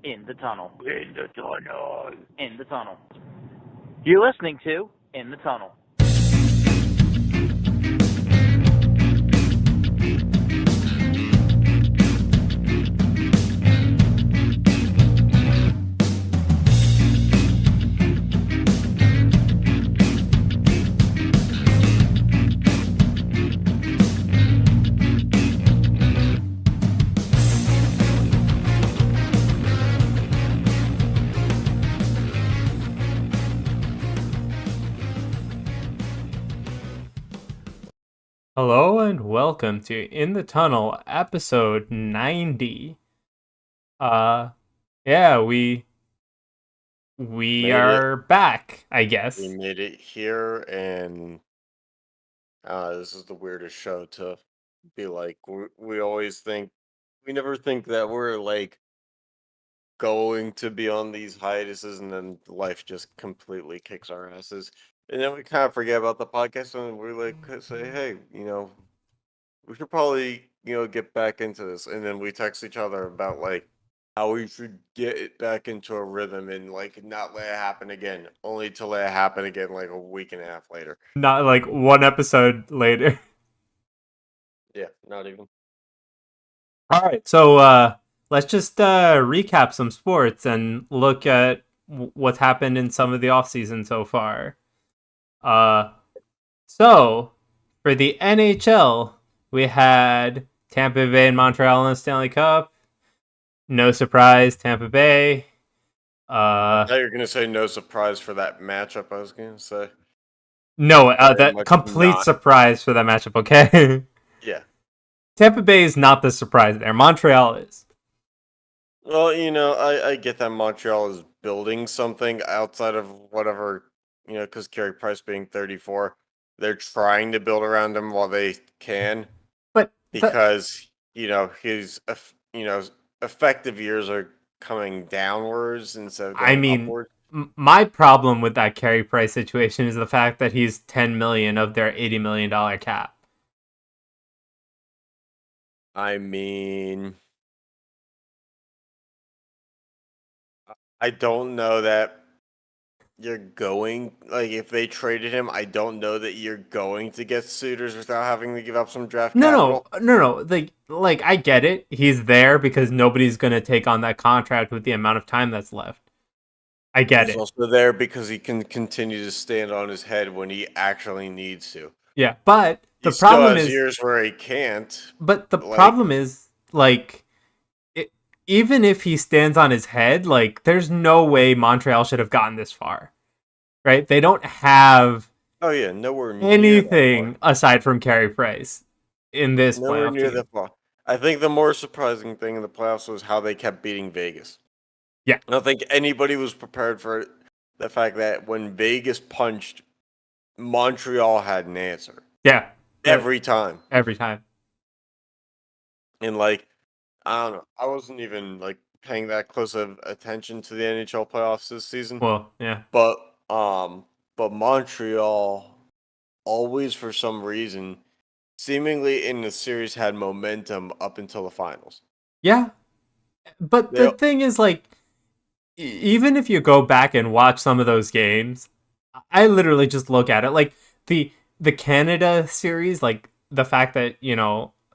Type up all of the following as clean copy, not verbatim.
In the tunnel. In the tunnel. In the tunnel. You're listening to In the Tunnel. Hello and welcome to In the Tunnel, episode 90. Yeah, we Made are back, I guess. We made it here, and this is the weirdest show to be like. We always think, we never think that we're like going to be on these hiatuses, and then life just completely kicks our asses. And then we kind of forget about the podcast, and we're like, say, hey, we should probably, get back into this. And then we text each other about like how we should get it back into a rhythm and like not let it happen again, only to let it happen again like a week and a half later. Not like one episode later. Yeah, not even. All right, so let's just recap some sports and look at what's happened in some of the offseason so far. So for the NHL, we had Tampa Bay and Montreal in the Stanley Cup. No surprise, Tampa Bay. Now you're gonna say no surprise for that matchup. I was gonna say No, very that much complete not. surprise for that matchup, okay? Yeah. Tampa Bay is not the surprise there. Montreal is. Well, I get that Montreal is building something outside of whatever, because Carey Price being 34, they're trying to build around him while they can. But Because his effective years are coming downwards instead of going upwards. my problem with that Carey Price situation is the fact that he's $10 million of their $80 million cap. I mean, I don't know that you're going, like, if they traded him, I don't know that you're going to get suitors without having to give up some draft capital. No. Like I get it. He's there because nobody's gonna take on that contract with the amount of time that's left. I get He's it. also there because he can continue to stand on his head when he actually needs to. Yeah, but He the still problem has is years where he can't. But the Like, problem is, like, even if he stands on his head, like, there's no way Montreal should have gotten this far, right? They don't have oh yeah, nowhere near that far. anything aside from Carey Price in this Nowhere playoff near team. that far. I think the more surprising thing in the playoffs was how they kept beating Vegas. Yeah. I don't think anybody was prepared for the fact that when Vegas punched, Montreal had an answer. Yeah. Every time. Every time. And like, I don't know. I wasn't even like paying that close of attention to the NHL playoffs this season. Well, yeah. But Montreal always, for some reason, seemingly in the series had momentum up until the finals. Yeah. But the thing is, like, even if you go back and watch some of those games, I literally just look at it like the Canada series, like the fact that,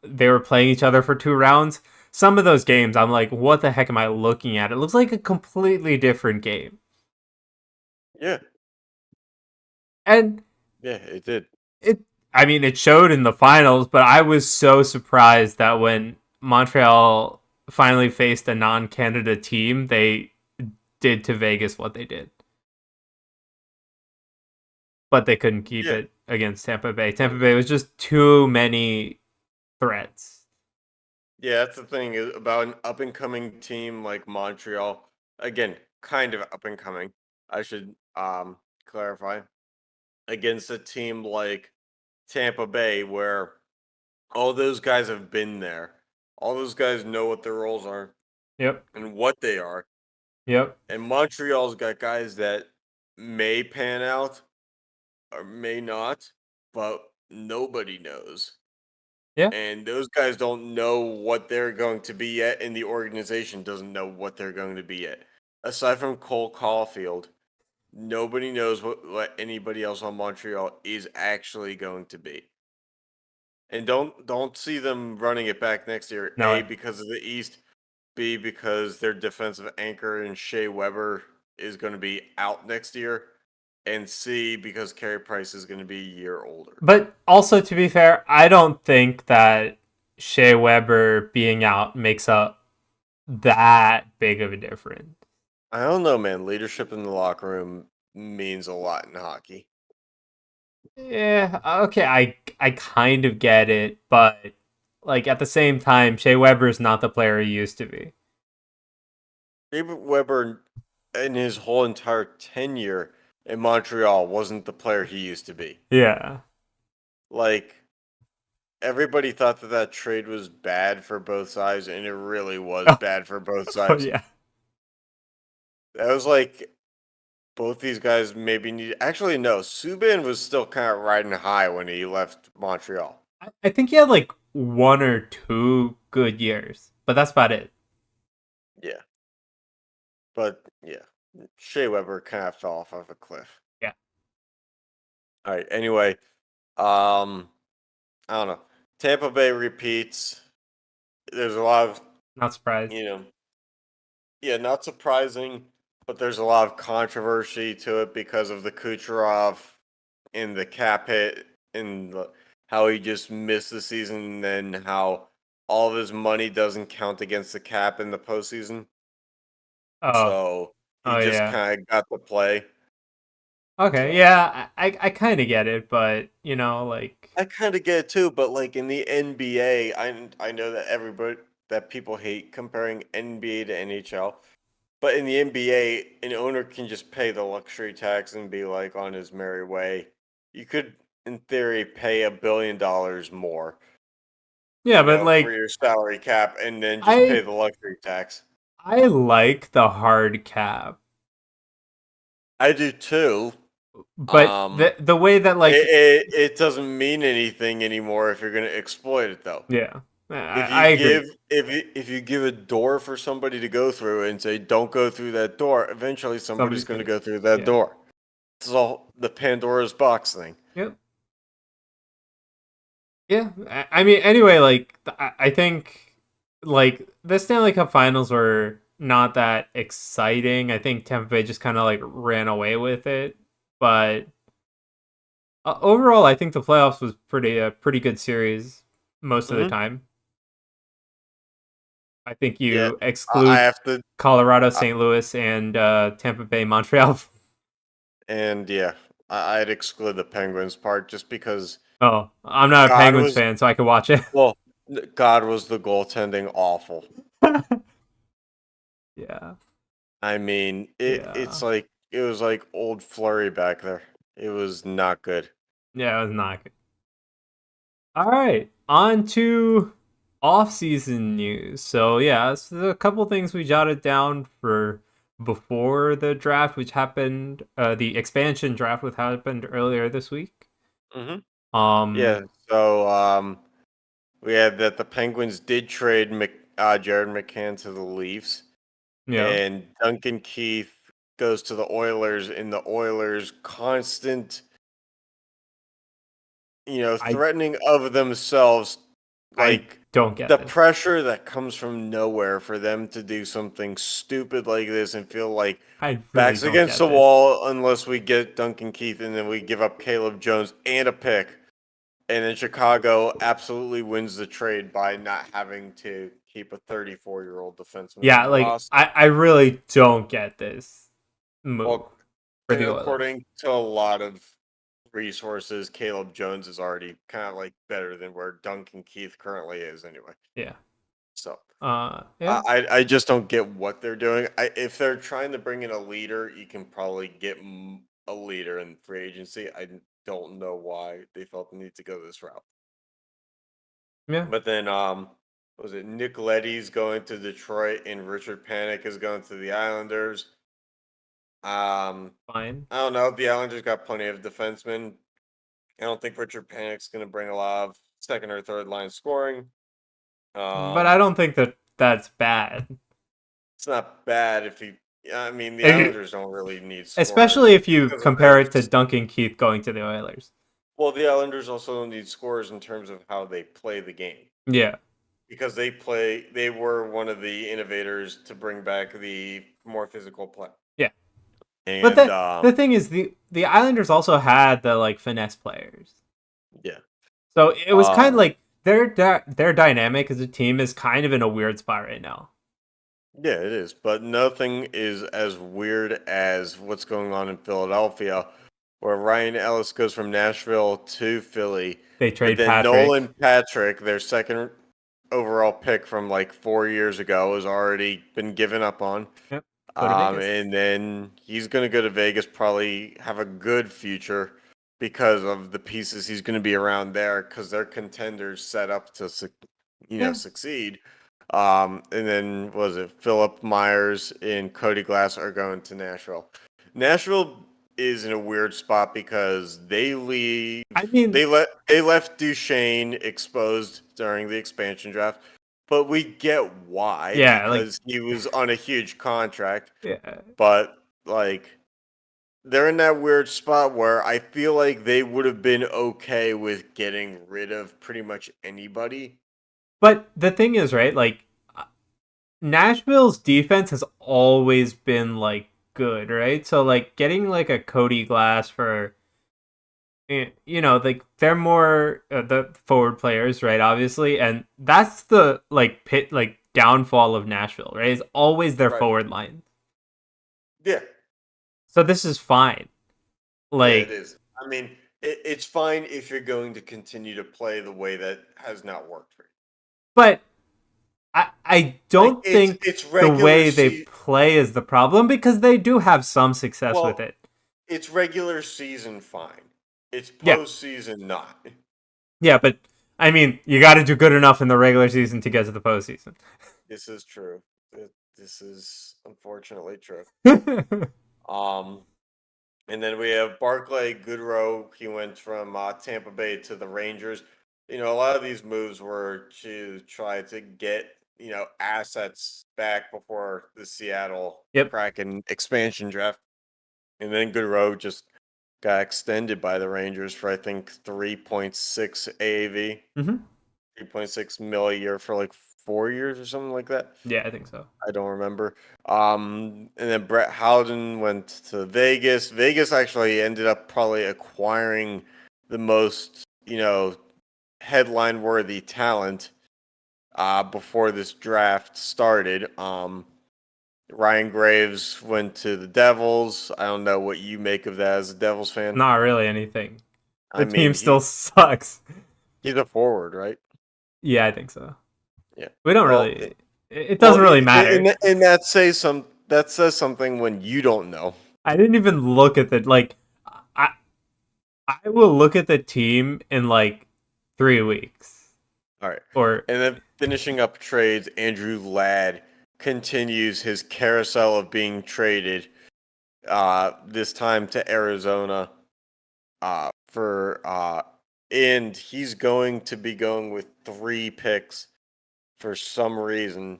they were playing each other for 2 rounds. Some of those games, I'm like, what the heck am I looking at? It looks like a completely different game. Yeah. And yeah, it did. It showed in the finals, but I was so surprised that when Montreal finally faced a non-Canada team, they did to Vegas what they did. But they couldn't keep it against Tampa Bay. Tampa Bay was just too many threats. Yeah, that's the thing about an up-and-coming team like Montreal. Again, kind of up-and-coming, I should clarify. Against a team like Tampa Bay, where all those guys have been there. All those guys know what their roles are. Yep. And what they are. Yep. And Montreal's got guys that may pan out or may not, but nobody knows. Yeah. And those guys don't know what they're going to be yet, and the organization doesn't know what they're going to be yet. Aside from Cole Caulfield, nobody knows what anybody else on Montreal is actually going to be. And don't see them running it back next year. No. A, because of the East. B, because their defensive anchor and Shea Weber is going to be out next year. And C, because Carey Price is going to be a year older. But also, to be fair, I don't think that Shea Weber being out makes up that big of a difference. I don't know, man. Leadership in the locker room means a lot in hockey. Yeah, okay, I kind of get it, but like at the same time, Shea Weber is not the player he used to be. David Weber, in his whole entire tenure in Montreal, wasn't the player he used to be. Yeah. Like, everybody thought that trade was bad for both sides, and it really was bad for both Oh sides. yeah. That was like both these guys maybe need. Actually, no. Subban was still kind of riding high when he left Montreal. I think he had like 1 or 2 good years, but that's about it. Yeah. But yeah, Shea Weber kind of fell off of a cliff. Yeah. All right. Anyway, I don't know. Tampa Bay repeats. There's a lot of, Not surprised. yeah, not surprising, but there's a lot of controversy to it because of the Kucherov and the cap hit and how he just missed the season, and then how all of his money doesn't count against the cap in the postseason. Oh. So he Oh just yeah. kind of got to play. Okay, So. yeah, I kind of get it, but like I kind of get it too, but like in the NBA, I know that that people hate comparing NBA to NHL, but in the NBA, an owner can just pay the luxury tax and be like on his merry way. You could, in theory, pay $1 billion more, yeah, but for like your salary cap, and then just pay I the luxury tax. I like the hard cap, I do too. but the way that like It doesn't mean anything anymore if you're going to exploit it, though. yeah, If I agree. if you give a door for somebody to go through and say don't go through that door, eventually somebody's Somebody's going to gonna go through that yeah. door. It's all the Pandora's box thing. Yep. Yeah, I mean, anyway, like I think like the Stanley Cup Finals were not that exciting. I think Tampa Bay just kind of like ran away with it, but overall, I think the playoffs was pretty good series most of the Hmm. time. I think Yeah, you I exclude have to, Colorado, uh, St. Louis, and Tampa Bay, Montreal. and yeah, I'd exclude the Penguins part just because Oh, I'm not a God Penguins was fan, so I could watch it. well, God was the goaltending awful. Yeah, I mean, yeah, it was like old Flurry back there. It was not good. yeah. It was not good. All right, on to off-season news. So yeah, so a couple things we jotted down for before the draft, which happened, the expansion draft, which happened earlier this week. Hmm. Um, Yeah. So we had that the Penguins did trade Jared McCann to the Leafs, yeah, and Duncan Keith goes to the Oilers, and the Oilers constant, I threatening of themselves, I like don't get the this. pressure that comes from nowhere for them to do something stupid like this and feel like I really backs don't against get the this. wall unless we get Duncan Keith and then we give up Caleb Jones and a pick. And then Chicago absolutely wins the trade by not having to keep a 34-year-old defenseman on Yeah, the like roster. I really don't get this move Well, for the Oilers. according to a lot of resources, Caleb Jones is already kind of like better than where Duncan Keith currently is anyway. Yeah. So Yeah, I just don't get what they're doing. If they're trying to bring in a leader, you can probably get a leader in free agency. I don't know why they felt the need to go this route. yeah, But then, was it Nick Leddy's going to Detroit and Richard Panik is going to the Islanders? fine. I don't know. The Islanders got plenty of defensemen. I don't think Richard Panik's going to bring a lot of second or third line scoring. But I don't think that's bad. It's not bad if he. I mean, the If you- Islanders don't really need Especially scorers if you because of compare their. it to Duncan Keith going to the Oilers. Well, the Islanders also don't need scorers in terms of how they play the game. Yeah. Because they were one of the innovators to bring back the more physical play. Yeah. And But the thing is, the Islanders also had the like finesse players. yeah. So it was kind of like their dynamic as a team is kind of in a weird spot right now. Yeah, it is. But nothing is as weird as what's going on in Philadelphia, where Ryan Ellis goes from Nashville to Philly. They But trade then Patrick. Nolan Patrick, their second overall pick from like 4 years ago, has already been given up on. Yep. Go to Vegas. And then he's going to go to Vegas, probably have a good future because of the pieces he's going to be around there because they're contenders set up to, succeed. And then, was it Philip Myers and Cody Glass are going to Nashville. Nashville is in a weird spot because they leave. I mean, they left Duchesne exposed during the expansion draft. But we get why, because he was on a huge contract. Yeah. But, like, they're in that weird spot where I feel like they would have been okay with getting rid of pretty much anybody. But the thing is, right, like, Nashville's defense has always been, like, good, right? So, like, getting, like, a Cody Glass for, like, they're more the forward players, right, obviously, and that's the, like, downfall of Nashville, right, is always their forward line. Yeah. So this is fine. Like, yeah, it is. I mean, it's fine if you're going to continue to play the way that has not worked for you. But I don't think it's the way they play is the problem because they do have some success with it. It's regular season fine. It's postseason not. Yeah, but I mean, you got to do good enough in the regular season to get to the postseason. This is true. This is unfortunately true. And then we have Barclay Goodrow. He went from Tampa Bay to the Rangers. A lot of these moves were to try to get, assets back before the Seattle Kraken expansion draft. And then Goodrow just got extended by the Rangers for, I think, 3.6 AAV. 3.6 mil a year for like 4 years or something like that. Yeah, I think so. I don't remember. And then Brett Howden went to Vegas. Vegas actually ended up probably acquiring the most, headline-worthy talent before this draft started. Ryan Graves went to the Devils. I don't know what you make of that as a Devils fan. Not really anything. The team still sucks. He's a forward, right? Yeah, I think so. Yeah. We don't really... It doesn't really matter. And that says something when you don't know. I didn't even look at the... Like, I will look at the team in, like, 3 weeks. All right. And then finishing up trades, Andrew Ladd continues his carousel of being traded, this time to Arizona, and he's going to be going with 3 picks for some reason.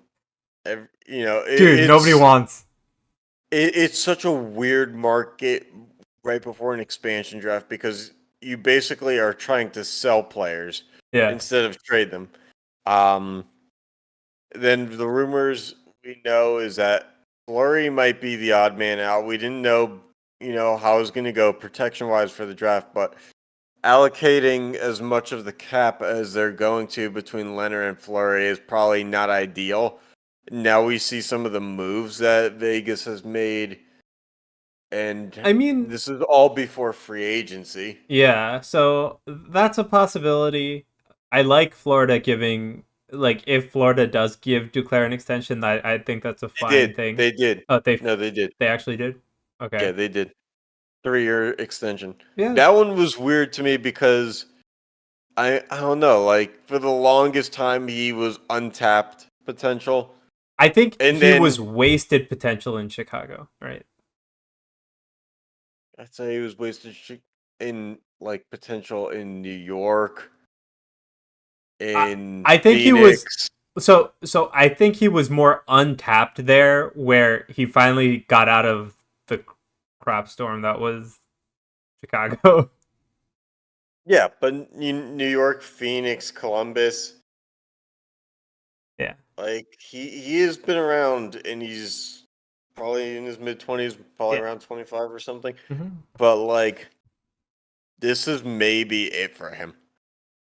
Dude, nobody wants. It's such a weird market right before an expansion draft because you basically are trying to sell players instead of trade them. Then the rumors we know is that Fleury might be the odd man out. We didn't know, how it was going to go protection-wise for the draft, but allocating as much of the cap as they're going to between Leonard and Fleury is probably not ideal. Now we see some of the moves that Vegas has made, and I mean, this is all before free agency. Yeah, so that's a possibility. I like Florida giving, like, if Florida does give Duclair an extension, I think that's a fine thing. They did. Oh, they did. They actually did? Okay. Yeah, they did. 3-year extension. Yeah. That one was weird to me because I don't know, like for the longest time he was untapped potential. I think he was wasted potential in Chicago, right? I'd say he was wasted in like potential in New York. in I think Phoenix. So I think he was more untapped there, where he finally got out of the crap storm that was Chicago. Yeah, but New York, Phoenix, Columbus, Yeah. like he has been around, and he's probably in his mid-20s, probably Yeah. around 25 or something. Mm-hmm. But like, this is maybe it for him.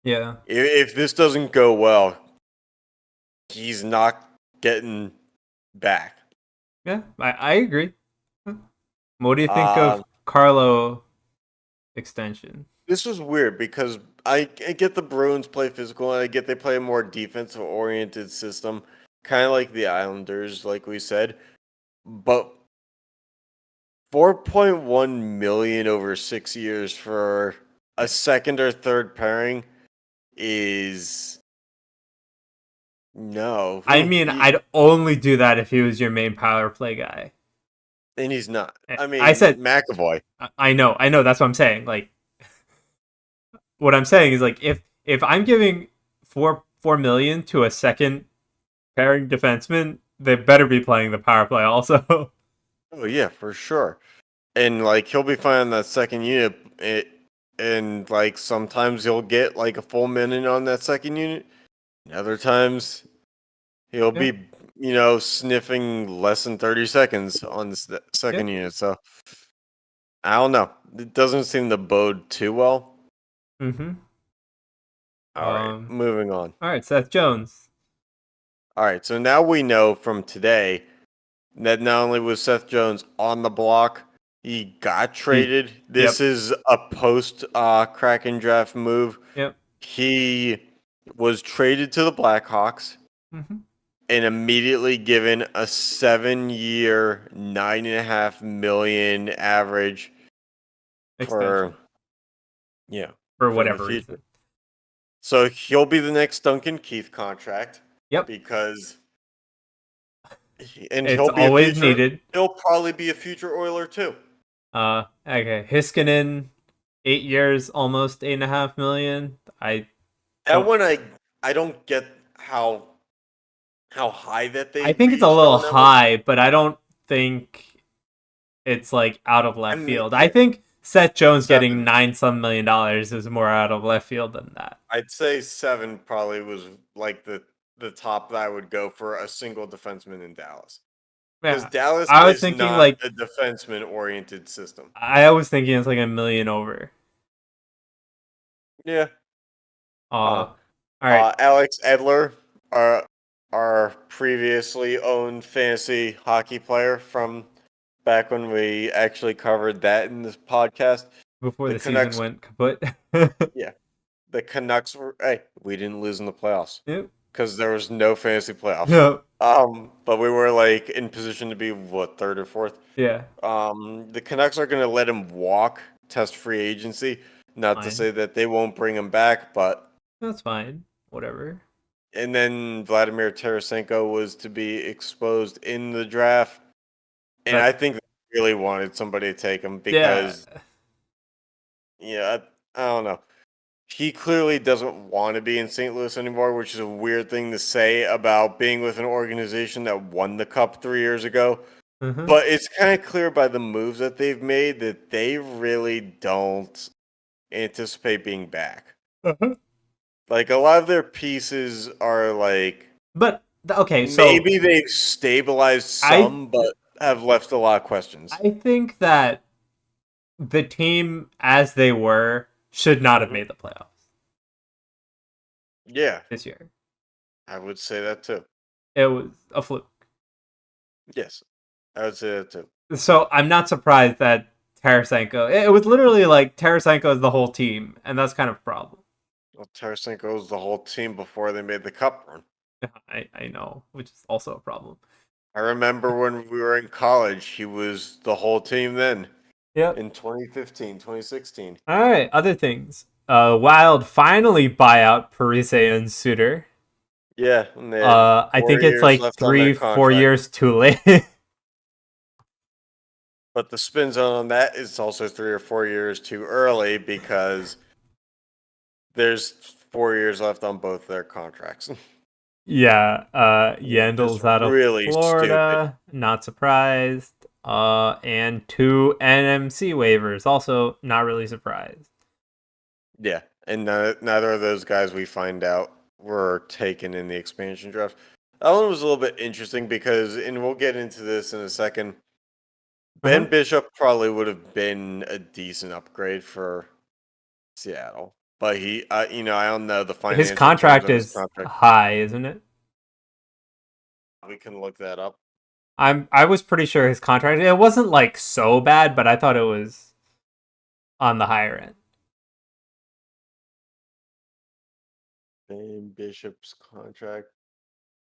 Yeah. If this doesn't go well, he's not getting back. Yeah. I agree. What do you think of Um, Carlo extension? this was weird because I get the Bruins play physical, and I get they play a more defensive oriented system, kind of like the Islanders, like we said. But 4.1 million over 6 years for a second or third pairing is no. I mean, I'd only do that if he was your main power play guy. And he's not. I I mean, said, McAvoy. I know, that's what I'm saying. Like, what I'm saying is, like, if I'm giving 4 million to a second pairing defenseman, they better be playing the power play also. Oh yeah, for sure. And like he'll be fine on that second unit, and like sometimes he'll get like a full minute on that second unit. And other times he'll Yeah. be, sniffing less than 30 seconds on the second unit. So I don't know. It doesn't seem to bode too well. Mm-hmm. All right, moving on. All right, Seth Jones. All right, so now we know from today that not only was Seth Jones on the block, he got traded. This is a post Kraken draft move. Yep. He was traded to the Blackhawks and immediately given a 7-year, $9.5 million average extension for whatever reason. So he'll be the next Duncan Keith contract. Yep. Because it's he'll be always needed. He'll probably be a future Oiler too. Okay. Hiskinen, 8 years, almost $8.5 million. I don't get how high that they. I think it's a little high, but I don't think it's like out of left field. I think Seth Jones getting $9-some million is more out of left field than that. I'd say 7 probably was like the top that I would go for a single defenseman in Dallas. Because Dallas is not like a defenseman-oriented system. I was thinking it's like $1 million over. Yeah. All right. Alex Edler, our previously owned fantasy hockey player from back when we actually covered that in this podcast. Before the season went kaput. Yeah. The Canucks were. Hey, we didn't lose in the playoffs. Yep. Because there was no fantasy playoffs. Yep. But we were like in position to be third or fourth. Yeah. The Canucks are going to let him walk, test free agency. Not to say that they won't bring him back, but that's fine. Whatever. And then Vladimir Tarasenko was to be exposed in the draft, and I think they really wanted somebody to take him because, I don't know. He clearly doesn't want to be in St. Louis anymore, which is a weird thing to say about being with an organization that won the Cup 3 years ago. But it's kind of clear by the moves that they've made that they really don't anticipate being back. Like, a lot of their pieces are like... But, okay, so... Maybe they've stabilized some, but have left a lot of questions. I think that the team, as they were, should not have made the playoffs. Yeah. This year. I would say that too. It was a fluke. Yes. I would say that too. So I'm not surprised that Tarasenko... It was literally like Tarasenko is the whole team, and that's kind of a problem. Well, Tarasenko was the whole team before they made the Cup run. I know, which is also a problem. I remember when we were in college, he was the whole team then. Yep. In 2015, 2016. All right, other things. Wild finally buy out Parise and Suter. Yeah. I think it's like 3-4 years too late. But the spin zone on that is also 3 or 4 years too early because there's 4 years left on both their contracts. Yeah, Yandel's out of really Florida. stupid. Not surprised. And 2 NMC waivers. Also, not really surprised. Yeah, and neither of those guys we find out were taken in the expansion draft. That one was a little bit interesting because, and we'll get into this in a second, Ben Bishop probably would have been a decent upgrade for Seattle. But he, I don't know the His financial terms contract of his is contract. high, isn't it? We can look that up. I was pretty sure his contract, it wasn't like so bad, but I thought it was on the higher end. Ben Bishop's contract,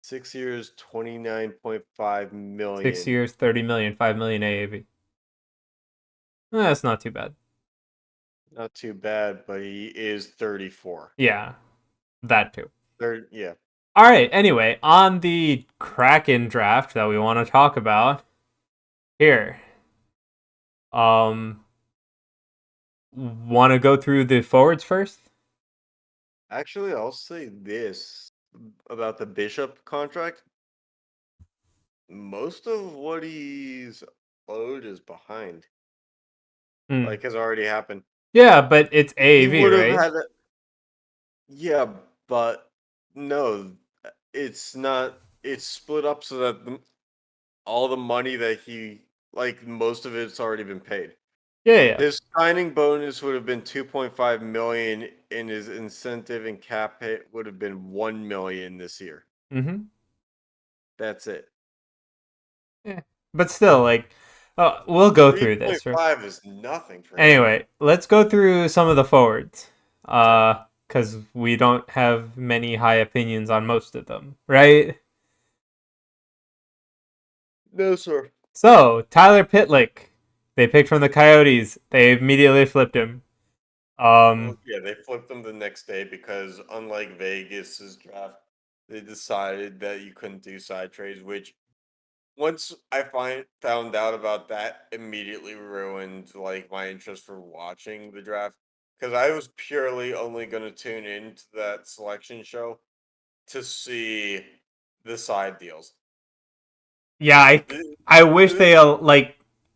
6 years, 29.5 million. 6 years, 30 million, 5 million AAV. That's not too bad. Not too bad, but he is 34. Yeah, that too. Yeah. All right. Anyway, on the Kraken draft that we want to talk about here, want to go through the forwards first? Actually, I'll say this about the Bishop contract. Most of what he's owed is behind. Like, has already happened. Yeah, but it's AAV, He would have right? had it. Yeah, but no, it's not. It's split up so that all the money that most of it's already been paid. Yeah. His signing bonus would have been 2.5 million, and his incentive and cap hit would have been 1 million this year. Mm-hmm. That's it. Yeah, but still, we'll go through this. 3.5 is nothing for him. Anyway, let's go through some of the forwards, because we don't have many high opinions on most of them, right? No, sir. So Tyler Pitlick, they picked from the Coyotes. They immediately flipped him. Yeah, they flipped him the next day because, unlike Vegas's draft, they decided that you couldn't do side trades. Which, once I found out about that, immediately ruined my interest for watching the draft, because I was purely only going to tune into that selection show to see the side deals. Yeah, I wish they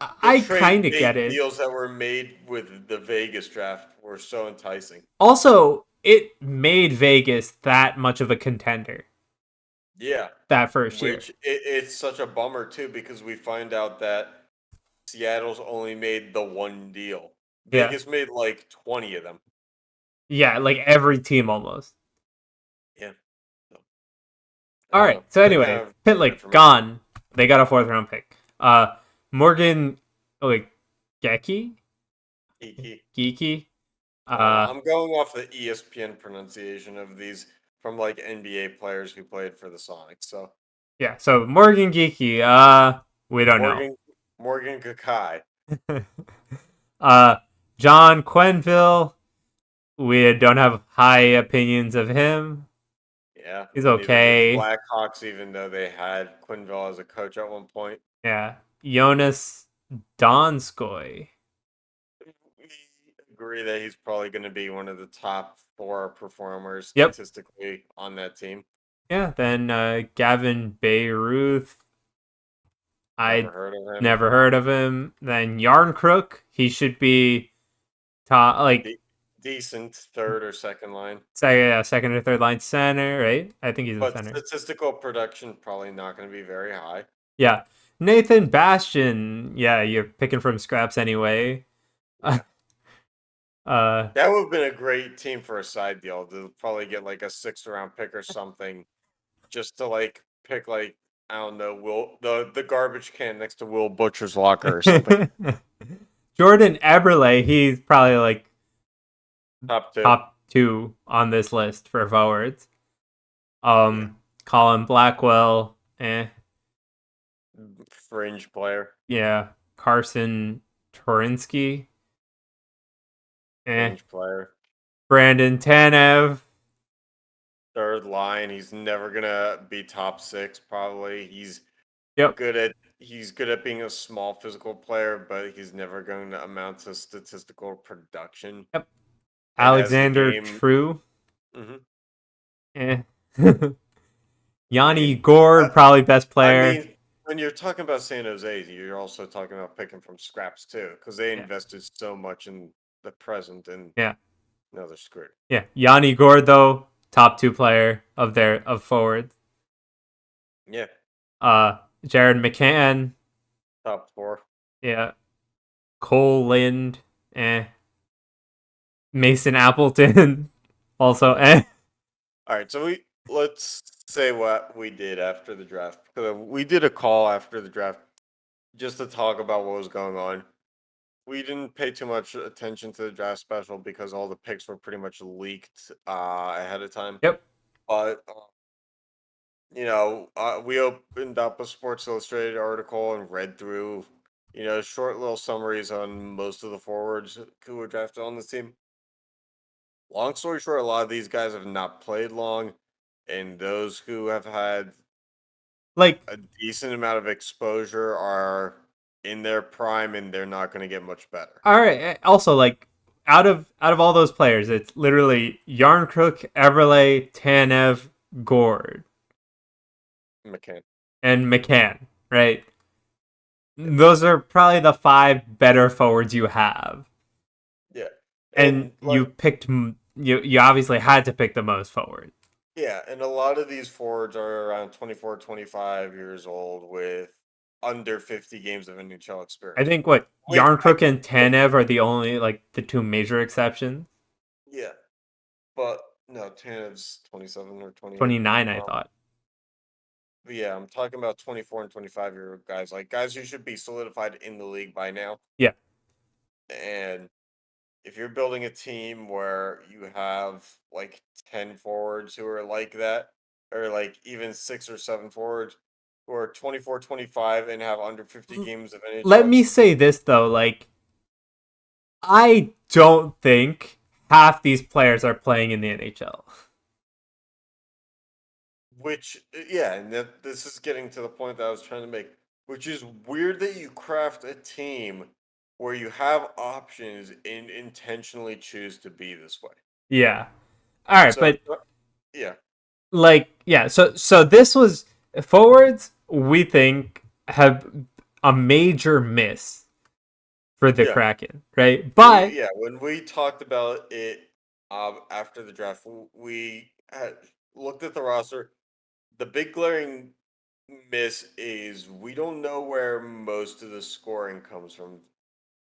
I kind of get it. Deals that were made with the Vegas draft were so enticing. Also, it made Vegas that much of a contender. Yeah. That first year. Which it's such a bummer too, because we find out that Seattle's only made the one deal. Vegas made 20 of them. Yeah, every team almost. Yeah. So, all right. So anyway, Pitlick gone. They got a 4th round pick. Morgan, Geeky. I'm going off the ESPN pronunciation of these from NBA players who played for the Sonics. So yeah. So Morgan Geeky. We don't know. Morgan Kakai. John Quenville. We don't have high opinions of him. Yeah, he's okay. Blackhawks, even though they had Quenville as a coach at one point. Yeah, Jonas Donskoy. We agree that he's probably going to be one of the top 4 performers statistically on that team. Yeah, then Gavin Bayruth. Never heard of him. Then Yarncrook. He should be top, decent 3rd or 2nd line. Second or 3rd line center, right? I think he's a center. But statistical production probably not going to be very high. Yeah. Nathan Bastian. Yeah, you're picking from scraps anyway. Yeah. That would have been a great team for a side deal to probably get a 6th round pick or something, just to pick I don't know, the garbage can next to Will Butcher's locker or something. Jordan Eberle, he's probably top 2 on this list for forwards. Colin Blackwell, fringe player. Yeah, Carson Torinsky, fringe player. Brandon Tanev, 3rd line. He's never gonna be top 6. Probably. He's good at being a small physical player, but he's never going to amount to statistical production. Yep. Alexander True. Yanni Gord, probably best player. I mean, when you're talking about San Jose, you're also talking about picking from scraps too, because they invested so much in the present, and now they're screwed. Yeah, Yanni Gord though, top 2 player of forwards. Yeah. Jared McCann, top 4. Yeah. Cole Lind, Mason Appleton, also All right, so let's say what we did after the draft. We did a call after the draft just to talk about what was going on. We didn't pay too much attention to the draft special because all the picks were pretty much leaked ahead of time. Yep. But we opened up a Sports Illustrated article and read through, short little summaries on most of the forwards who were drafted on this team. Long story short, a lot of these guys have not played long, and those who have had like a decent amount of exposure are in their prime, and they're not going to get much better. All right. Also, like out of all those players, it's literally Yarncrook, Eberle, Tanev, Gord, McCann, right? Those are probably the 5 better forwards you have. Yeah. And you picked, you obviously had to pick the most forward. Yeah, and a lot of these forwards are around 24, 25 years old with under 50 games of NHL experience. I think Yarncrook and Tanev are the only, the 2 major exceptions. Yeah. But, no, Tanev's 27 or 28. 29, I thought. But yeah, I'm talking about 24 and 25-year-old guys, like guys who should be solidified in the league by now. Yeah. And if you're building a team where you have 10 forwards who are like that, or even 6 or 7 forwards who are 24, 25 and have under 50 games of NHL. Let me say this though, I don't think half these players are playing in the NHL. Which, yeah, and this is getting to the point that I was trying to make, which is weird that you craft a team where you have options and intentionally choose to be this way. Yeah. All right, but yeah. So this was forwards, we think, have a major miss for the Kraken, right? But when we talked about it after the draft, we had looked at the roster. The big glaring miss is we don't know where most of the scoring comes from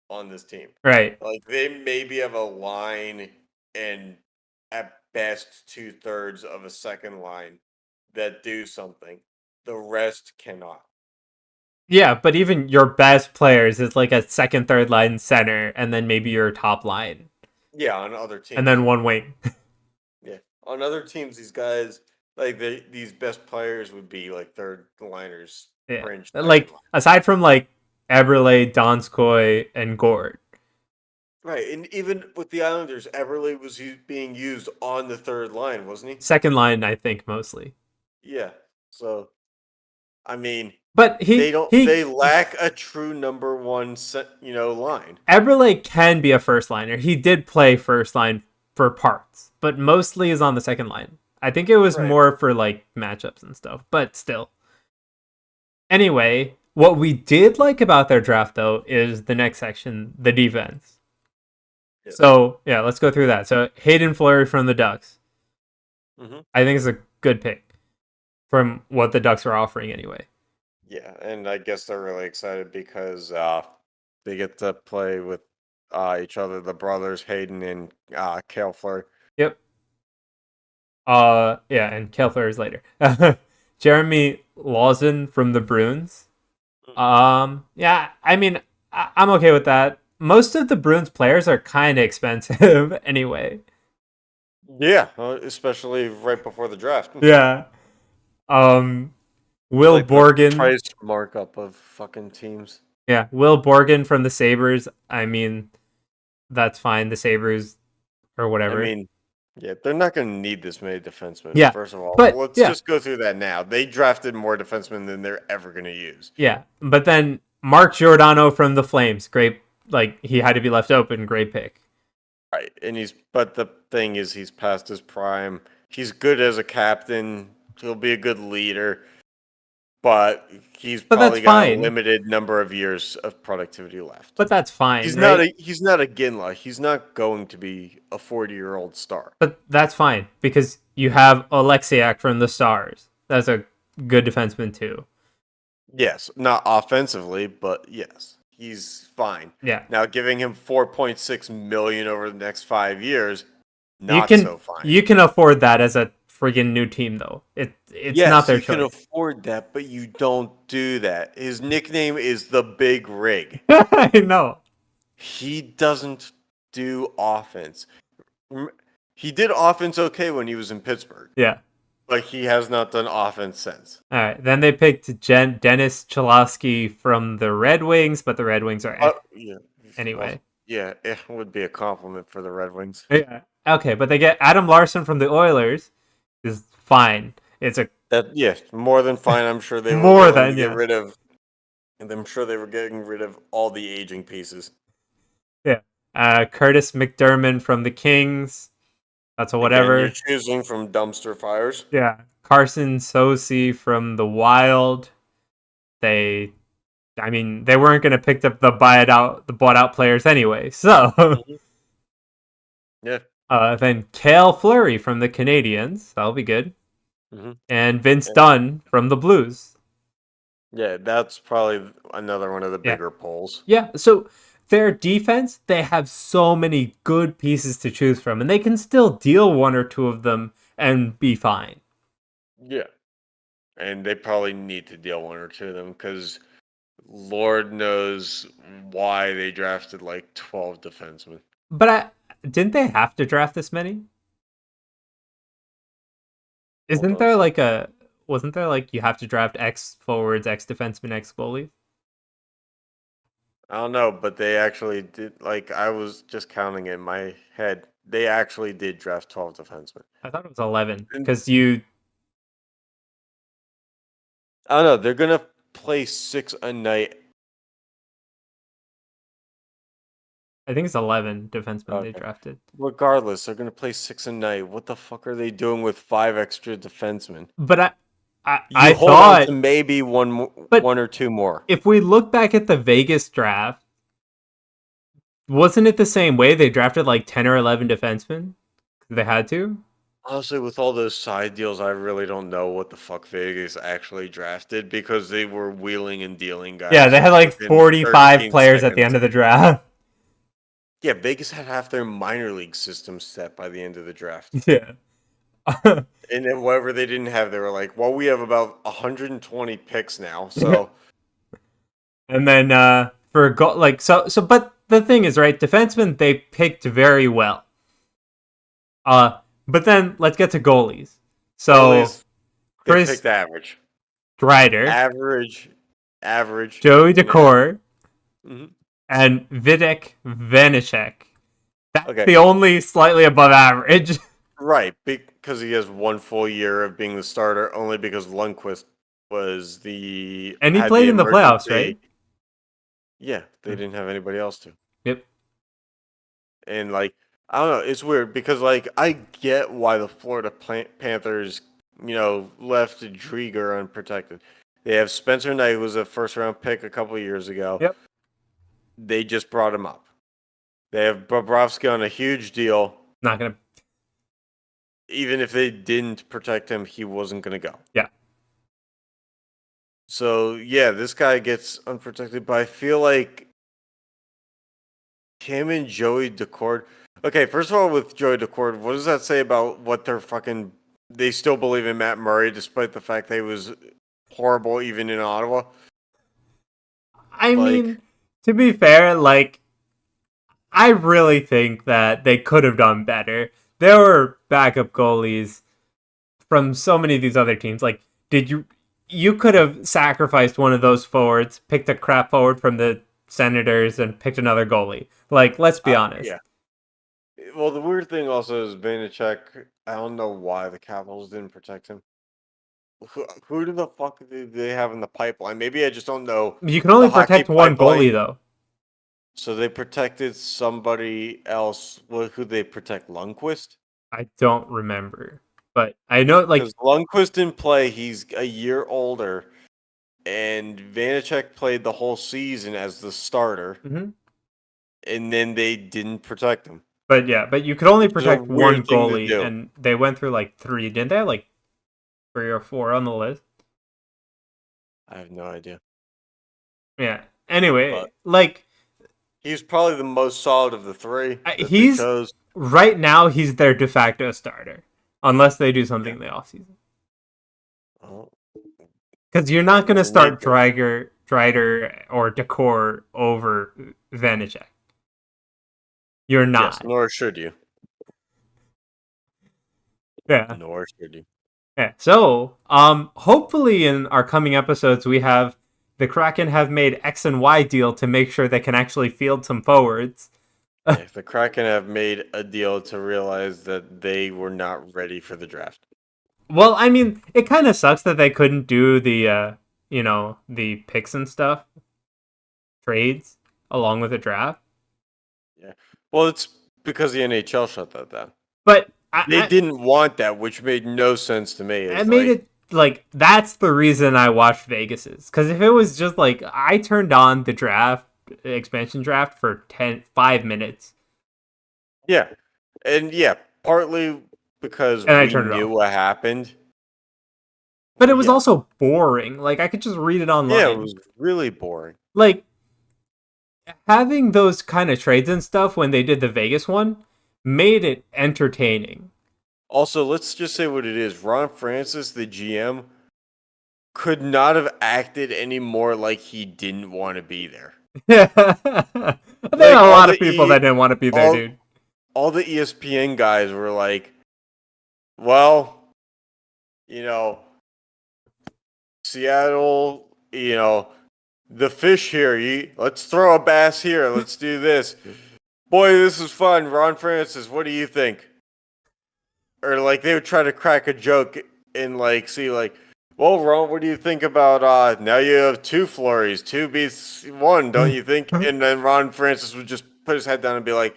on this team. Right. They maybe have a line and at best 2/3 of a second line that do something. The rest cannot. Yeah, but even your best players is a second, third line center, and then maybe your top line. Yeah, on other teams. And then one wing. Yeah. On other teams, these guys, these best players would be third liners. Yeah. Aside from Eberle, Donskoy, and Gord. Right, and even with the Islanders, Eberle was being used on the third line, wasn't he? Second line, I think, mostly. Yeah, so, I mean, but they lack a true number 1, line. Eberle can be a first liner. He did play first line for parts, but mostly is on the second line. I think it was more for matchups and stuff, but still. Anyway, what we did like about their draft though is the next section, the defense. Yes. So yeah, let's go through that. So Hayden Fleury from the Ducks. I think it's a good pick from what the Ducks are offering anyway. Yeah, and I guess they're really excited because they get to play with each other, the brothers Hayden and Cale Fleury. Yep. And Cale Fleury's later. Jeremy Lawson from the Bruins. Yeah, I mean, I'm okay with that. Most of the Bruins players are kind of expensive anyway. Yeah, especially right before the draft. Yeah. Will Borgen. Price markup of fucking teams. Yeah, Will Borgen from the Sabres. I mean, that's fine. The Sabres or whatever. I mean, yeah, they're not going to need this many defensemen. Yeah, first of all, but let's just go through that now. They drafted more defensemen than they're ever going to use. Yeah, but then Mark Giordano from the Flames, great. He had to be left open. Great pick. Right, but the thing is, he's past his prime. He's good as a captain. He'll be a good leader, but he's But that's probably got a fine. limited number of years of productivity left. But that's fine, He's right? not a Ginla. He's not going to be a 40-year-old star. But that's fine because you have Alexiak from the Stars. That's a good defenseman too. Yes, not offensively, but yes, he's fine. Yeah. Now giving him 4.6 million over the next 5 years, You not can so fine. you can afford that as a friggin' new team though. It's Yes, not their you can choice. afford that, but you don't do that. His nickname is the Big Rig. I know. He doesn't do offense. He did offense okay when he was in Pittsburgh. Yeah. Like, he has not done offense since. All right. Then they picked Dennis Cholowski from the Red Wings, but the Red Wings are Yeah. anyway. Well, yeah, it would be a compliment for the Red Wings. Yeah. Okay, but they get Adam Larson from the Oilers. Is fine. It's a More than fine. I'm sure they were more willing than to get yeah. rid of, and I'm sure they were getting rid of all the aging pieces. Yeah. Curtis McDermott from the Kings. That's a whatever. Again, you're choosing from dumpster fires. Yeah. Carson Sosi from the Wild. They weren't going to pick up the bought out players anyway. So, Yeah. then Cale Fleury from the Canadiens. That'll be good. Mm-hmm. And Vince Dunn from the Blues. Yeah, that's probably another one of the bigger polls. Yeah. So their defense, they have so many good pieces to choose from, and they can still deal one or two of them and be fine. Yeah. And they probably need to deal one or two of them because Lord knows why they drafted like 12 defensemen. But didn't they have to draft this many? Wasn't there like you have to draft X forwards, X defensemen, X goalies? I don't know, but they actually did. Like, I was just counting in my head. They actually did draft 12 defensemen. I thought it was 11 because you. I don't know. They're going to play 6 a night. I think it's 11 defensemen they drafted. Regardless, they're going to play 6 a night. What the fuck are they doing with 5 extra defensemen? But I hold thought on to maybe one or two more. If we look back at the Vegas draft, wasn't it the same way? They drafted like 10 or 11 defensemen? They had to? Honestly, with all those side deals, I really don't know what the fuck Vegas actually drafted because they were wheeling and dealing guys. Yeah, they had like 45 players at the end of the draft. Yeah, Vegas had half their minor league system set by the end of the draft. Yeah. And then whatever they didn't have, they were like, well, we have about 120 picks now, so. And then but the thing is, right, defensemen, they picked very well. But then let's get to goalies. So Chris picked average. Greider. Average. Joey Daccord. Mm-hmm. And Vitek Vanacek. That's the only slightly above average. Right, because he has one full year of being the starter, only because Lundqvist was the... And he played in the playoffs, right? Yeah, they didn't have anybody else to. Yep. And, like, I don't know, it's weird, because, like, I get why the Florida Panthers, left Drieger unprotected. They have Spencer Knight, who was a first-round pick a couple years ago. Yep. They just brought him up. They have Bobrovsky on a huge deal. Not going to... Even if they didn't protect him, he wasn't going to go. Yeah. So, yeah, this guy gets unprotected, but I feel like him and Joey Daccord... Okay, first of all, with Joey Daccord, what does that say about what they're fucking... They still believe in Matt Murray, despite the fact that he was horrible even in Ottawa? I mean, to be fair, I really think that they could have done better. There were backup goalies from so many of these other teams. Like, you could have sacrificed one of those forwards, picked a crap forward from the Senators, and picked another goalie. Like, let's be honest. Yeah. Well, the weird thing also is Vanacek, I don't know why the Capitals didn't protect him. Who the fuck do they have in the pipeline? Maybe I just don't know. You can only protect one goalie, though. So they protected somebody else. Who they protect? Lundqvist? I don't remember, but I know Because Lundqvist didn't play. He's a year older, and Vanacek played the whole season as the starter, and then they didn't protect him. But you could only protect one thing to goalie, do. and they went through like 3, didn't they? Like 3 or 4 on the list. I have no idea. Yeah. Anyway, But like he's probably the most solid of the 3 that he's they chose. Right now he's their de facto starter, unless they do something in the offseason. Because you're not going to start Dreider or Decor over Vanacek. You're not. Yes, nor should you. Yeah. Nor should you. Yeah. So, hopefully in our coming episodes we have the Kraken have made X and Y deal to make sure they can actually field some forwards. If the Kraken have made a deal to realize that they were not ready for the draft. Well, I mean, it kind of sucks that they couldn't do the, the picks and stuff, trades, along with the draft. Yeah. Well, it's because the NHL shut that down. But they didn't want that, which made no sense to me. It made it like that's the reason I watched Vegas's. Because if it was just like I turned on the draft, expansion draft for 5 minutes. Yeah. And yeah, partly because we knew what happened. But it was also boring. Like I could just read it online. Yeah, it was really boring. Like having those kind of trades and stuff when they did the Vegas one made it entertaining. Also, let's just say what it is. Ron Francis, the GM, could not have acted any more like he didn't want to be there. There are a lot of people that didn't want to be there, dude. All the ESPN guys were like, well, Seattle, the fish here. Let's throw a bass here. Let's do this. Boy, this is fun. Ron Francis, what do you think? Or like they would try to crack a joke and see well, Ron, what do you think about now you have 2 Flurries, 2 beats 1, don't you think? And then Ron Francis would just put his head down and be like,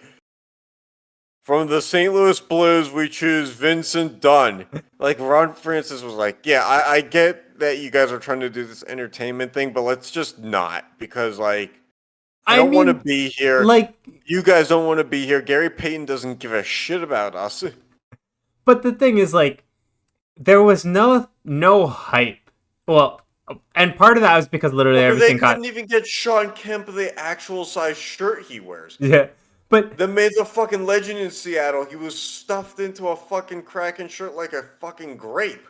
from the St. Louis Blues, we choose Vincent Dunn. Like Ron Francis was like, yeah, I get that you guys are trying to do this entertainment thing, but let's just not because I don't want to be here. You guys don't want to be here. Gary Payton doesn't give a shit about us. But the thing is, there was no hype. Well, and part of that was because literally everything they couldn't even get Sean Kemp the actual size shirt he wears. Yeah, but the man's a fucking legend in Seattle. He was stuffed into a fucking Kraken shirt like a fucking grape.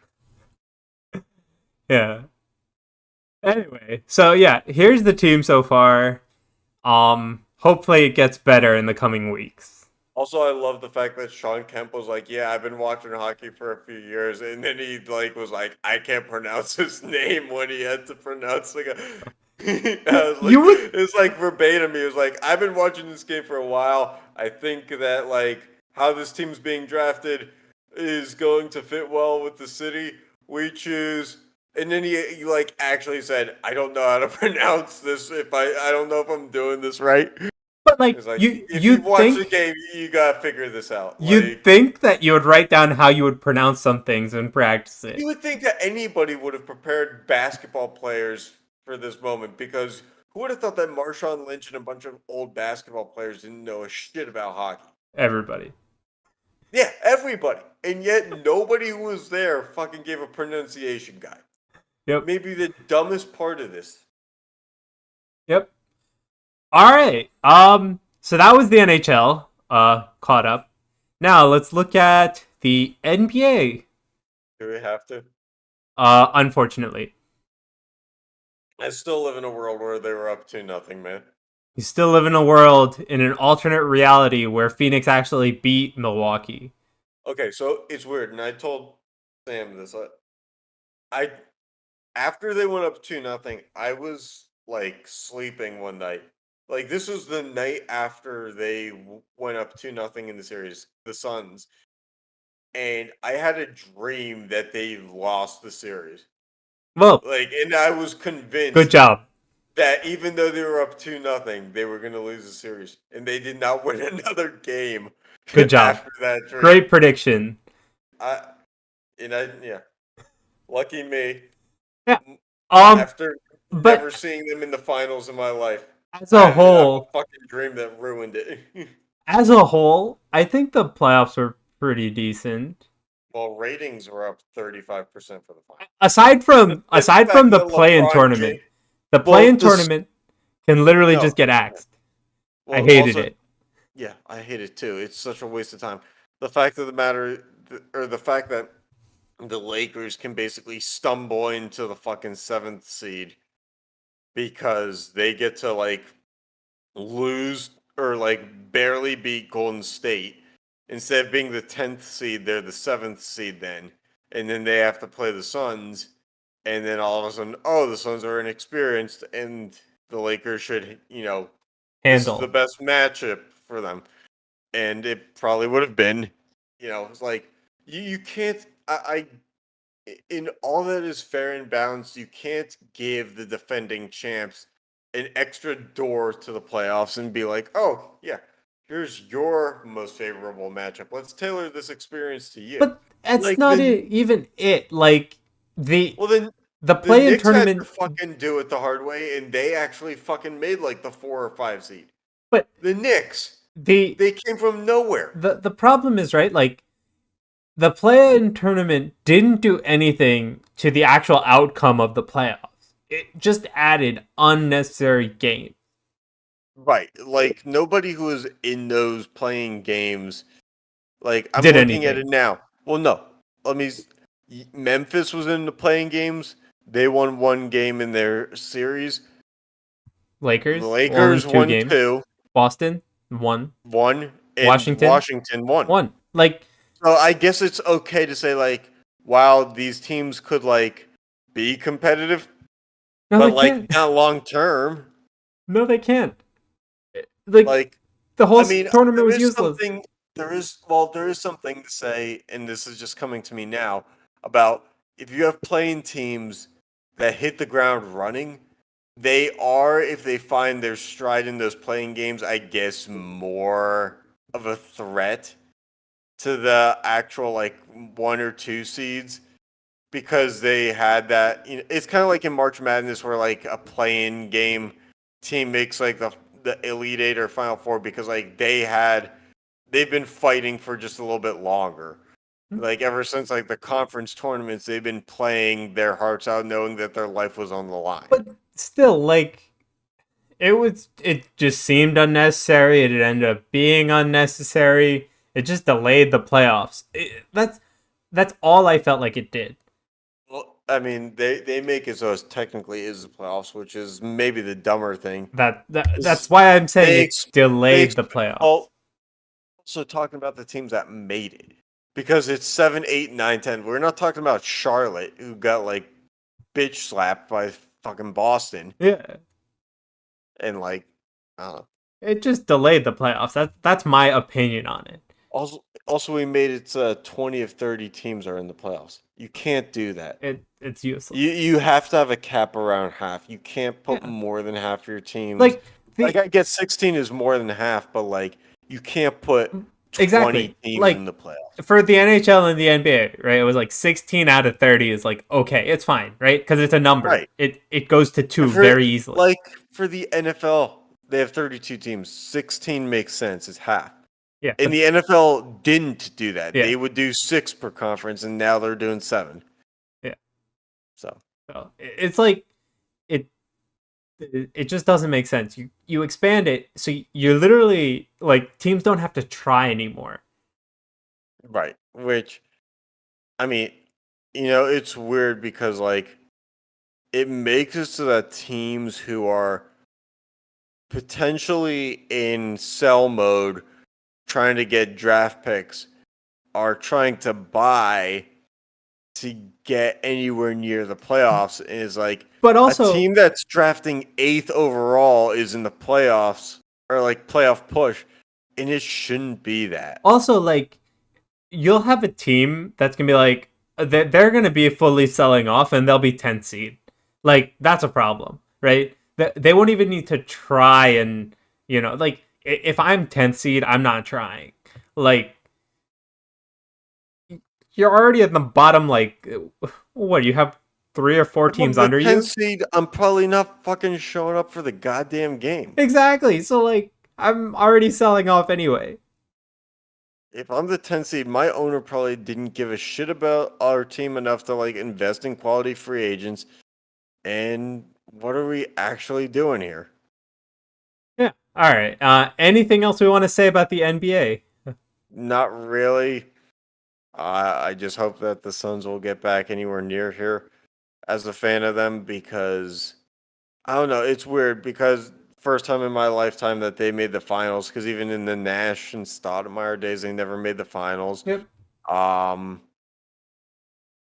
Yeah. Anyway, so yeah, here's the team so far. Hopefully it gets better in the coming weeks. Also, I love the fact that Sean Kemp was like, yeah, I've been watching hockey for a few years, and then he was like, I can't pronounce his name when he had to pronounce it's like verbatim. He was like, I've been watching this game for a while. I think that how this team's being drafted is going to fit well with the city. We choose. And then he actually said, I don't know how to pronounce this. I don't know if I'm doing this right. But if you watch the game, you gotta figure this out. You'd think that you would write down how you would pronounce some things and practice it. You would think that anybody would have prepared basketball players for this moment because who would have thought that Marshawn Lynch and a bunch of old basketball players didn't know a shit about hockey? Everybody. Yeah, everybody. And yet nobody who was there fucking gave a pronunciation guide. Yep. Maybe the dumbest part of this. Yep. All right. So that was the NHL caught up. Now let's look at the NBA. Do we have to? Unfortunately. I still live in a world where they were up 2-0, man. You still live in a world in an alternate reality where Phoenix actually beat Milwaukee. Okay, so it's weird, and I told Sam this. After they went up 2-0, I was sleeping one night. This was the night after they went up 2-0 in the series, the Suns. And I had a dream that they lost the series. Well, and I was convinced. Good job. that even though they were up 2-0, they were going to lose the series, and they did not win another game. Good job. After that dream. Great prediction. Yeah, lucky me. Yeah. After but never seeing them in the finals in my life, as a whole, a fucking dream that ruined it. As a whole, I think the playoffs were pretty decent. Well, ratings were up 35% for the finals. Aside from the play-in tournament, tournament can literally just get axed. Well, I hated it. Yeah, I hate it too. It's such a waste of time. The fact of the matter, or the fact that the Lakers can basically stumble into the fucking 7th seed because they get to like lose or like barely beat Golden State. Instead of being the 10th seed, they're the 7th seed then. And then they have to play the Suns. And then all of a sudden, the Suns are inexperienced and the Lakers should, handle. This is the best matchup for them. And it probably would have been, it's like, you can't, in all that is fair and balanced, you can't give the defending champs an extra door to the playoffs and be like, oh, yeah, here's your most favorable matchup. Let's tailor this experience to you. But that's like not even it. Like, the play-in tournament... had to fucking do it the hard way, and they actually fucking made, like, the 4 or 5 seed. But the Knicks, they came from nowhere. The problem is, right, like, the play-in tournament didn't do anything to the actual outcome of the playoffs. It just added unnecessary games. Right. Like, nobody who was in those playing games, like, I'm looking at it now. Well, no. Memphis was in the playing games. They won 1 game in their series. Lakers won 2. Boston, 1. 1. And Washington, 1. Like, so I guess it's okay to say, like, wow, these teams could, like, be competitive. No, but, like, can't. Not long term. No, they can't. Like the whole tournament was useless. There is something to say, and this is just coming to me now, about if you have playing teams that hit the ground running, they are, if they find their stride in those playing games, I guess more of a threat to the actual, like, 1 or 2 seeds. Because they had that, it's kind of like in March Madness where, like, a play-in game team makes, like, the Elite Eight or Final Four because, like, they've been fighting for just a little bit longer. Like, ever since, like, the conference tournaments, they've been playing their hearts out, knowing that their life was on the line. But still, like, it just seemed unnecessary. It ended up being unnecessary. It just delayed the playoffs. That's all I felt like it did. Well, I mean, they make it so it technically is the playoffs, which is maybe the dumber thing. That's why I'm saying it delayed the playoffs. Well, also talking about the teams that made it. Because it's 7, 8, 9, 10. We're not talking about Charlotte, who got, like, bitch slapped by fucking Boston. Yeah. And, like, I don't know. It just delayed the playoffs. That's my opinion on it. Also, we made it 20 of 30 teams are in the playoffs. You can't do that. It's useless. You have to have a cap around half. You can't put more than half of your teams. Like, I guess 16 is more than half, but, like, you can't put 20 teams in the playoffs. For the NHL and the NBA, right? It was like 16 out of 30 is like, okay, it's fine, right? Because it's a number. Right. It goes to 2 very easily. Like, for the NFL, they have 32 teams. 16 makes sense. It's half. Yeah, and the NFL didn't do that. Yeah. They would do 6 per conference, and now they're doing 7. Yeah. So it's like it just doesn't make sense. You expand it, so you're literally, like, teams don't have to try anymore. Right. Which, I mean, it's weird because, like, it makes it so that teams who are potentially in sell mode trying to get draft picks are trying to buy to get anywhere near the playoffs. And it's like, but also, a team that's drafting 8th overall is in the playoffs, or, like, playoff push, and it shouldn't be that. Also, like, you'll have a team that's gonna be like, they're gonna be fully selling off and they'll be 10th seed. Like, that's a problem, right? they won't even need to try and, like, if I'm 10th seed, I'm not trying. Like, you're already at the bottom, like, what, you have 3 or 4 If I'm teams the under 10 you? seed, I'm probably not fucking showing up for the goddamn game. Exactly. So, like, I'm already selling off anyway. If I'm the 10 seed, my owner probably didn't give a shit about our team enough to like invest in quality free agents. And what are we actually doing here? Yeah. All right. Anything else we want to say about the NBA? Not really. I just hope that the Suns will get back anywhere near here as a fan of them because I don't know. It's weird because first time in my lifetime that they made the finals because even in the Nash and Stoudemire days, they never made the finals. Yep. Um,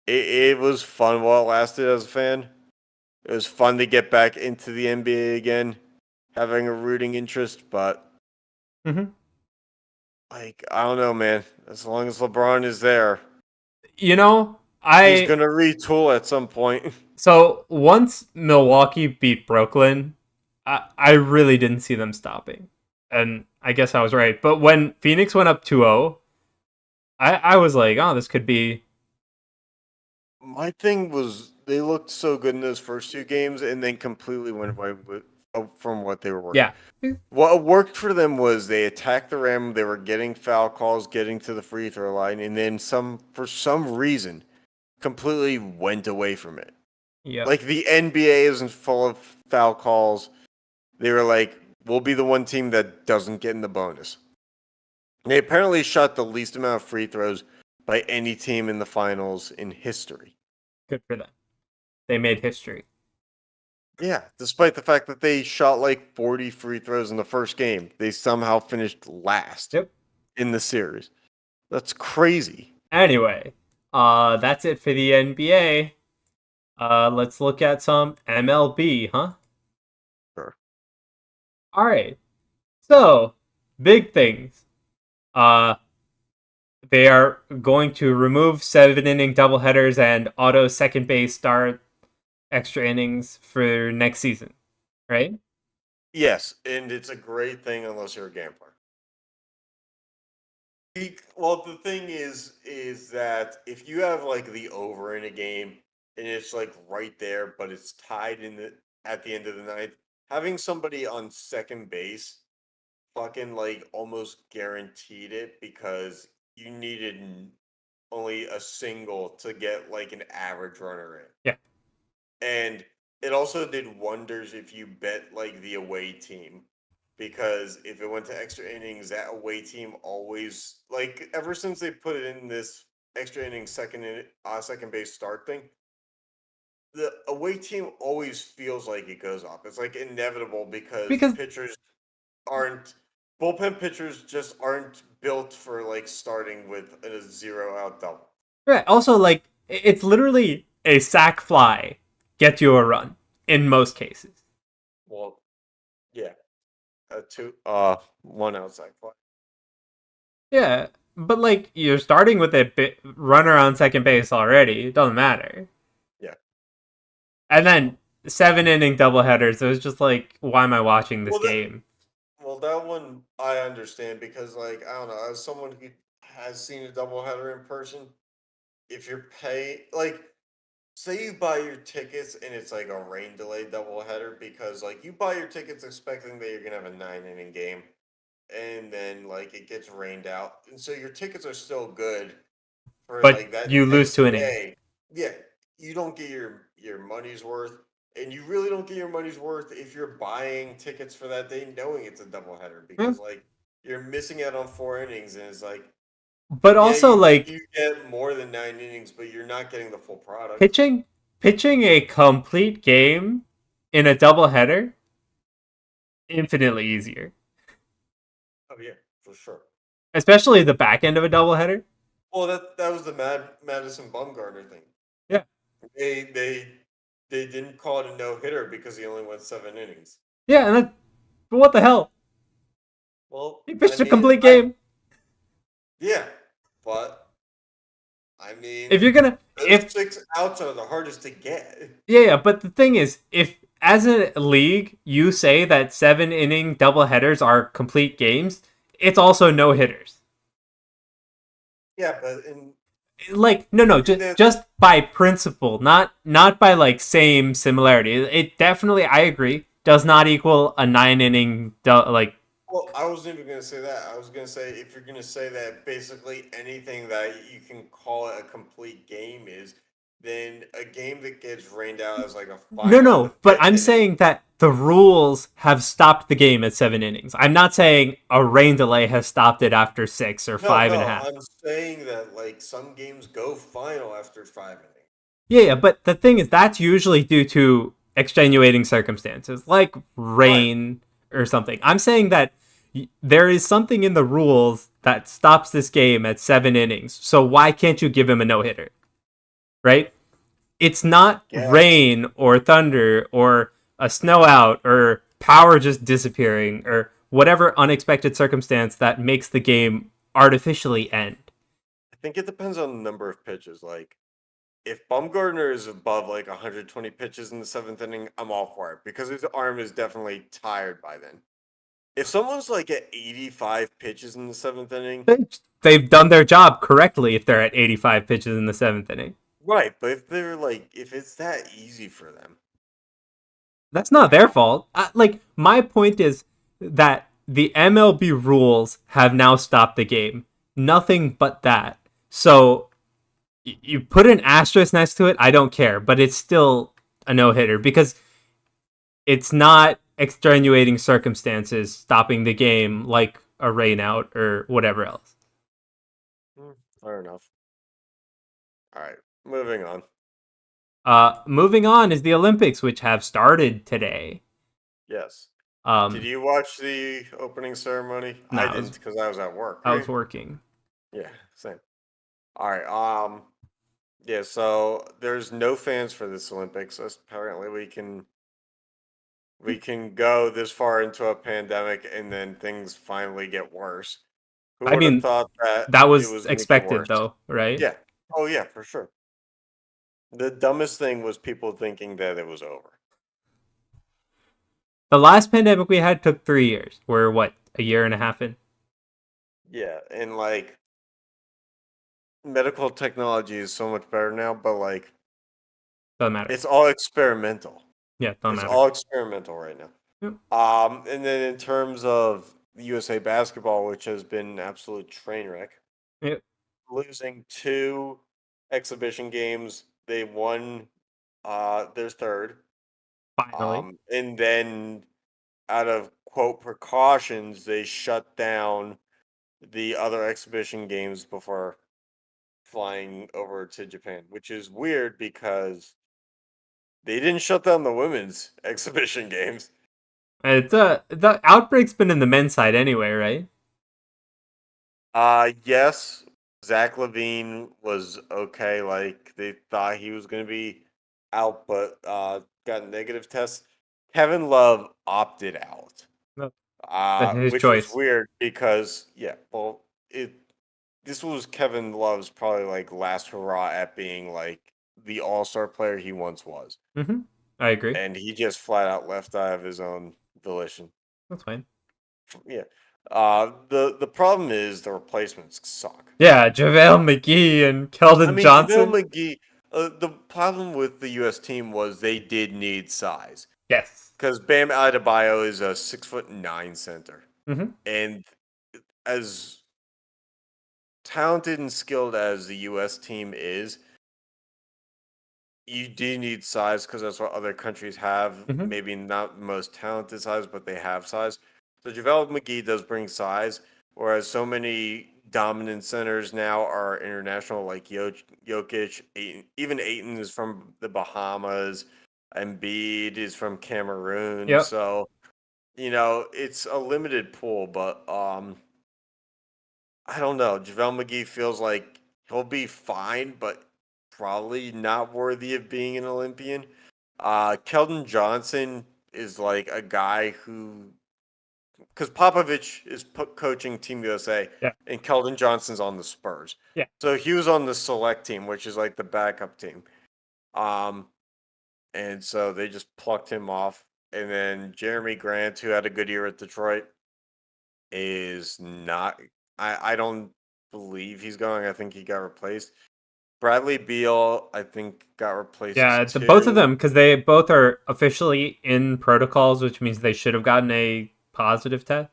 it was fun while it lasted as a fan. It was fun to get back into the NBA again, having a rooting interest, but Mm-hmm. like I don't know, man. As long as LeBron is there, You know, he's gonna retool at some point. so once Milwaukee beat Brooklyn, I really didn't see them stopping. And I guess I was right. But when Phoenix went up 2-0, I was like, oh, this could be. My thing was they looked so good in those first two games, and then completely went away from what they were working. Yeah. What worked for them was they attacked the rim. They were getting foul calls, getting to the free throw line, and then for some reason, completely went away from it. Yeah. Like the NBA isn't full of foul calls. They were like, we'll be the one team that doesn't get in the bonus. They apparently shot the least amount of free throws by any team in the finals in history. Good for them. They made history. Yeah, despite the fact that they shot like 40 free throws in the first game, they somehow finished last in the series. That's crazy. Anyway, that's it for the NBA. Let's look at some MLB, huh? Sure. All right. So, big things. They are going to remove 7-inning doubleheaders and auto second base start extra innings for next season, right? Yes, and it's a great thing unless you're a gambler. Well, the thing is that if you have like the over in a game and it's like right there, but it's tied at the end of the ninth, having somebody on second base fucking like almost guaranteed it because you needed only a single to get like an average runner in. Yeah. And it also did wonders if you bet like the away team because if it went to extra innings, that away team always like ever since they put it in this extra innings second base start thing, the away team always feels like it goes off. It's like inevitable because pitchers aren't bullpen pitchers just aren't built for like starting with a 0-out double. Right. Also, like, it's literally a sac fly get you a run in most cases. Well, yeah, one outside fly. Yeah, but like you're starting with a runner on second base already. It doesn't matter. Yeah. And then 7-inning doubleheaders. It was just like, why am I watching this game? Well, that one I understand because, like, I don't know, as someone who has seen a doubleheader in person, if you're like, say you buy your tickets and it's like a rain delay doubleheader because, like, you buy your tickets expecting that you're gonna have a 9-inning game, and then like it gets rained out, and so your tickets are still good for but like that. You lose 2 innings. Yeah, you don't get your money's worth. And you really don't get your money's worth if you're buying tickets for that day knowing it's a doubleheader because like you're missing out on 4 innings and it's like but also like you get more than 9 innings but you're not getting the full product. Pitching a complete game in a doubleheader infinitely easier. Oh yeah, for sure. Especially the back end of a doubleheader. Well, that was the Madison Bumgarner thing. Yeah. They didn't call it a no-hitter because he only went 7 innings. Yeah, and but what the hell? Well, he pitched a complete game. Yeah, but I mean, if you're gonna, those 6 outs are the hardest to get. Yeah, but the thing is, if as a league, you say that 7 inning doubleheaders are complete games. It's also no hitters. Yeah, but in Like no, just by principle, not by like same similarity. It definitely, I agree, does not equal a 9 inning like. well, I wasn't even gonna say that. I was gonna say if you're gonna say that basically anything that you can call it a complete game is, then a game that gets rained out as like a final in the No, but fifth I'm inning. saying that the rules have stopped the game at 7 innings. I'm not saying a rain delay has stopped it after 6 or No, five and a no, half. I'm saying that like some games go final after 5 innings. Yeah, but the thing is, that's usually due to extenuating circumstances, like Right. rain or something. I'm saying that there is something in the rules that stops this game at 7 innings. So why can't you give him a no hitter? Right? It's I not guess. rain or thunder or a snow out or power just disappearing or whatever unexpected circumstance that makes the game artificially end. I think it depends on the number of pitches. Like if Bumgarner is above like 120 pitches in the seventh inning, I'm all for it because his arm is definitely tired by then. If someone's like at 85 pitches in the seventh inning, They've done their job correctly if they're at 85 pitches in the 7th inning. right? But if they're like, if it's that easy for them, That's not their fault. Like, my point is that the MLB rules have now stopped the game. Nothing but that. So you put an asterisk next to it, I don't care, but it's still a no hitter because it's not extenuating circumstances stopping the game like a rain out or whatever else. fair enough. All right, moving on. Moving on is the Olympics, which have started today. Yes. Did Um, you watch the opening ceremony? no, I didn't because I was at work, I was right? working. Yeah, same. All right. Yeah. So there's no fans for this Olympics. So apparently, we can go this far into a pandemic and then things finally get worse. Who I would have mean, thought that that it was was going to get expected, worse? though, right? Yeah. Oh yeah, for sure. The dumbest thing was people thinking that it was over. The last pandemic we had took 3 years. We're what, a year and a half in? Yeah, and like medical technology is so much better now, but like Doesn't matter. it's all experimental. Yeah, doesn't It's matter. all experimental right now. Yep. And then in terms of the USA basketball, which has been an absolute train wreck, Yep. losing two exhibition games, they won their third. Finally. And then out of quote precautions, they shut down the other exhibition games before flying over to Japan, which is weird because they didn't shut down the women's exhibition games. It's the outbreak's been in the men's side anyway, right? Yes, Zach Levine was okay. Like they thought he was gonna be out, but got negative tests. Kevin Love opted out, No, that's his which was choice. weird because yeah, well, it this was Kevin Love's probably like last hurrah at being like the all-star player he once was, Mm-hmm. I agree. and he just flat out left out of his own volition. That's fine. Yeah. The problem is the replacements suck. Yeah, JaVale McGee and I Keldon mean, JaVale Johnson. McGee. The problem with the U.S. team was they did need size Yes. because Bam Adebayo is a 6'9" center, Mm-hmm. and as talented and skilled as the U.S. team is, you do need size because that's what other countries have. Mm-hmm. Maybe not the most talented size, but they have size. So JaVale McGee does bring size, whereas so many dominant centers now are international, like Jokic. Even Aiton is from the Bahamas. Embiid is from Cameroon. Yep. So it's a limited pool, but I don't know. JaVale McGee feels like he'll be fine, but probably not worthy of being an Olympian. Keldon Johnson is like a guy who, because Popovich is coaching Team USA, Yeah. and Keldon Johnson's on the Spurs. Yeah. So he was on the select team, which is like the backup team. Um, and so they just plucked him off. And then Jeremy Grant, who had a good year at Detroit, is not. I don't believe he's going. I think he got replaced. Bradley Beal, I think, got replaced Yeah, too. both of them, because they both are officially in protocols, which means they should have gotten a positive test.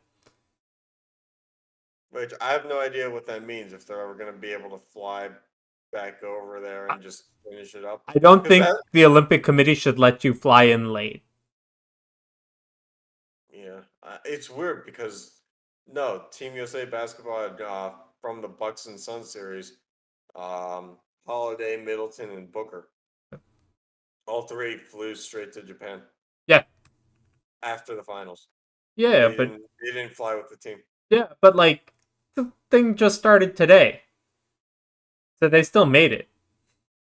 Which I have no idea what that means, if they're ever going to be able to fly back over there and just finish it up. I don't 'Cause think that, the Olympic Committee should let you fly in late. yeah, it's weird because no, Team USA basketball had, from the Bucks and Sun series, Holiday, Middleton, and Booker. All three flew straight to Japan Yeah, after the finals. yeah, They but didn't fly with the team. yeah, but like the thing just started today, so they still made it.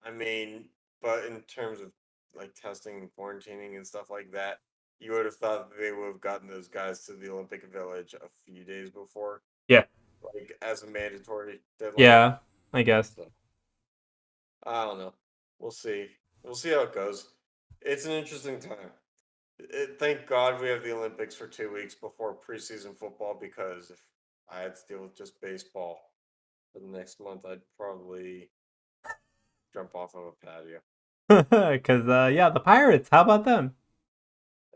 I mean, but in terms of like testing and quarantining and stuff like that, you would have thought that they would have gotten those guys to the Olympic Village a few days before, Yeah, like as a mandatory deadline. yeah, I guess. So, I don't know. We'll see. We'll see how it goes. It's an interesting time. Thank God we have the Olympics for 2 weeks before preseason football, because if I had to deal with just baseball for the next month, I'd probably jump off of a patio. Because yeah, the Pirates. How about them?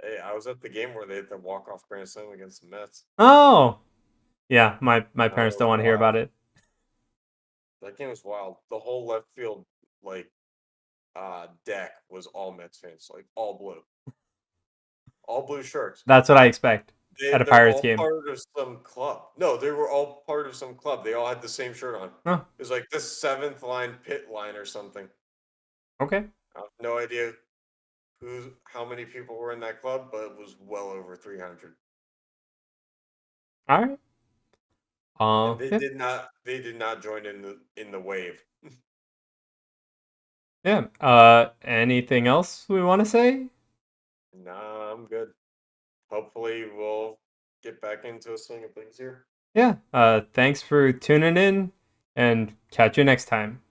Hey, I was at the game where they had the walk-off grand slam against the Mets. Oh, yeah. My That parents was don't want to hear wild. about it. That game was wild. The whole left field deck was all Mets fans, like all blue shirts. That's what I expect at a They're Pirates all game. part of some club. No, they were all part of some club. They all had the same shirt on. Oh, It was like the seventh line pit line or something. okay. I have no idea how many people were in that club, but it was well over 300. All right. And Yeah. they did not join in the wave. Yeah. Anything else we want to say? Nah, I'm good. Hopefully we'll get back into a swing of things here. Yeah. Thanks for tuning in, and catch you next time.